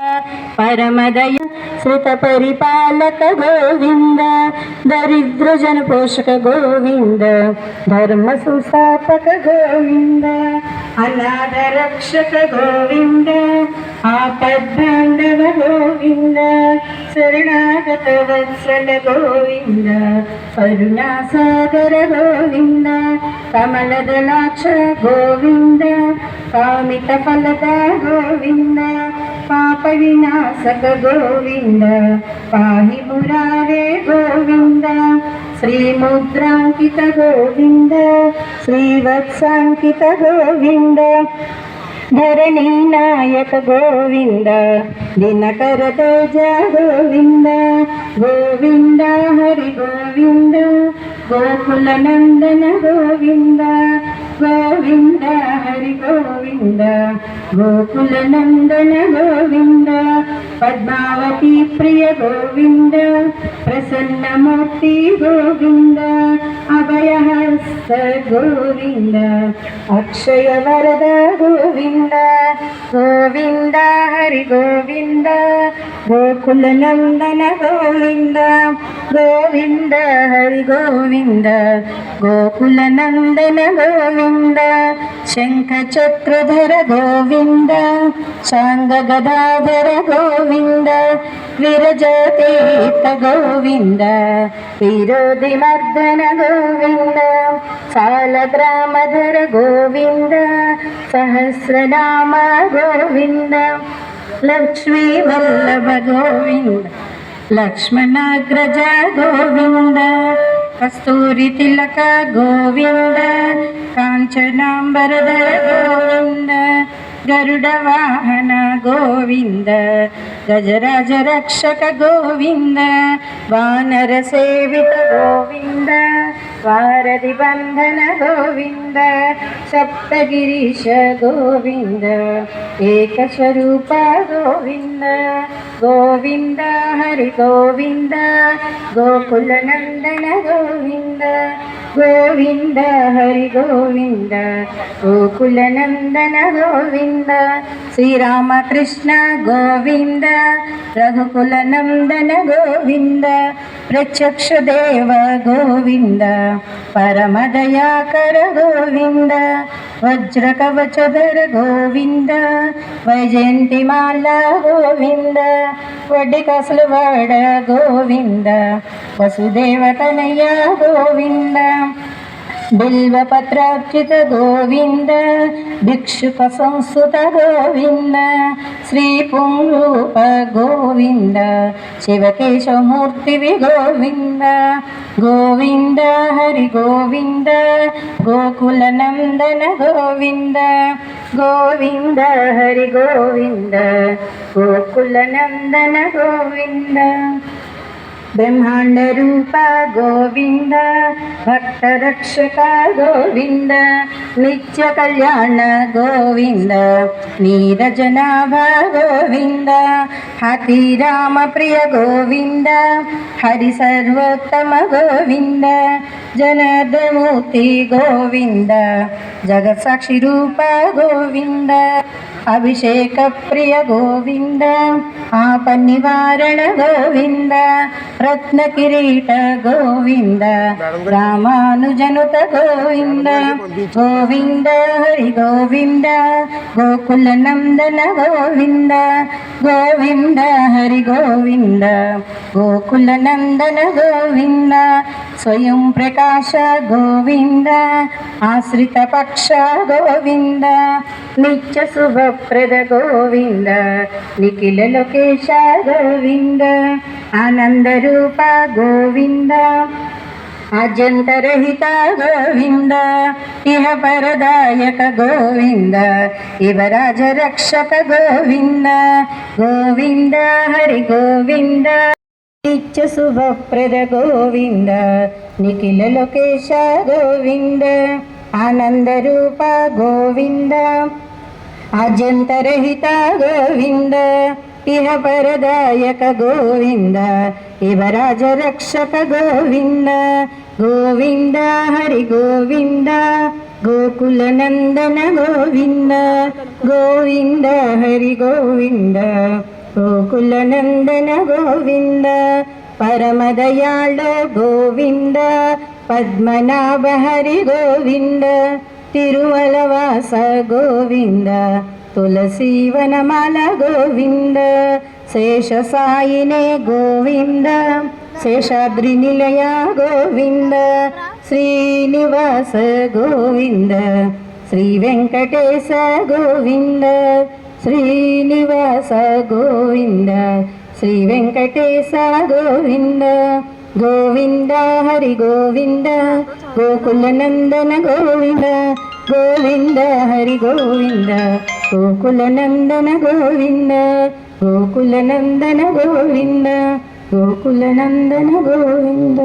परमदय श्रुत परिपालक गोविंद, दरिद्र जन पोषक गोविंद, धर्म सुस्थापक गोविंद, अनाथ रक्षक गोविंद, आपद्बांधव गोविंद, शरणागत वत्सल गोविंद, करुणासागर गोविंद, कमलदलाक्ष गोविंद, कामित फलदा गोविंद, पाप विनाशक गोविंद, पाहि मुरारे गोविंद, श्री मुद्रांकित गोविंद, श्रीवत्सांकित गोविंद, धरणी नायक गोविंद, दिनकर तेज गोविंद, गोविंद हरि गोविंद, गोकुल नंदन गोविंद, गोविंद हरि गोविंद, गोकुल नंदन गोविंद, पद्मावती प्रिय गोविंद, प्रसन्न मूर्ति गोविंद, अभयहस्त गोविंद, अक्षय वरद गोविंद, गोविंद हरि गोविंद, गोकुल नंदन गोविंद, गोविंद हरि गोविंद, गोकुल नंदन गोविंद, शंख चक्रधर गोविंद, शांग गदाधर गोविंद, विरजतीर्थ गोविंद, विरोधि मर्दन गोविंद, सालग्रामधर गोविंद, सहस्रनाम गोविंद, लक्ष्मी वल्लभ गोविंद, लक्ष्मणाग्रज गोविंद, कस्तूरी तिलक गोविंद, कांचनांबरधर गोविंद, गरुड वाहन गोविंद, गजराज रक्षक गोविंद, वानर सेवित गोविंद, वारधि बंधन गोविंद, सप्तगिरीश गोविंद, एक स्वरूप गोविंद, गोविंद हरि गोविंद, गोकुल नंदन गोविंद, गोविंद हरि गोविंद, गोकुल नंदन गोविंद, श्री राम कृष्ण गोविंद, रघुकुल नंदन गोविंद, प्रत्यक्ष देव गोविंद, परम दयाकर गोविंद, वज्र कवचधर गोविंद, वैजयंतीमाला गोविंद, वडिकसलवड गोविंद, वसुदेव तनय गोविंद, बिल्वपत्रार्चित गोविंद, भिक्षुक संस्कृत गोविंद, श्री पुंरूप गोविंद, शिवकेशमूर्ति गोविंद, गोविंद हरि गोविंद, गोकुल नंदन गोविंद, गोविंद हरि गोविंद, गोकुल नंदन गोविंद, ब्रह्मांड रूप गोविंद, भक्त रक्षक गोविंद, नित्य कल्याण गोविंद, नीरजनाभ गोविंद, हाथी राम प्रिय गोविंद, हरि सर्वोत्तम गोविंद, जनार्दनमूर्ति गोविंद, जगत साक्षी रूप गोविंद, अभिषेक प्रिय गोविंद, आप निवारण गोविंद, रत्न किरीट गोविंद, रामानुजनुत गोविंद, गोविंद हरि गोविंद, गोकुल नंदन गोविंद, गोविंद हरि गोविंद, गोकुल नंदन गोविंद, स्वयं प्रकाश गोविंद, आश्रित पक्ष गोविंद, नित्य शुभप्रद गोविंद, निखिल लोकेश गोविंद, आनंद रूप गोविंद, अजंतरहित गोविंद, इह परदायक गोविंद, इवराज रक्षक गोविंद, गोविंद हरि गोविंद, नित्य शुभप्रद गोविंद, निखिल लोकेश गोविंद, आनंद रूप गोविंद, अजंतरहित गोविंद, इह परदायक गोविंद, इवराज रक्षक गोविंद, गोविंद हरि गोविंद, गोकुल नंदन गोविंद, गोविंद हरि गोविंद, గోకులనందన గోవింద పరమదయాళో గోవింద పద్మనాభ హరి గోవింద తిరుమలవాస గోవింద తులసీవనమాల గోవింద శేషసాయినే గోవింద శేషాద్రి నిలయ గోవింద శ్రీనివాస గోవింద శ్రీ వెంకటేశ గోవింద శ్రీనివాస గోవింద శ్రీ వెంకటేశ గోవింద గోవింద హరి గోవింద గోకులనందన గోవింద గోవింద హరి గోవింద గోకులనందన గోవింద గోకులనందన గోవింద గోకులనందన గోవింద.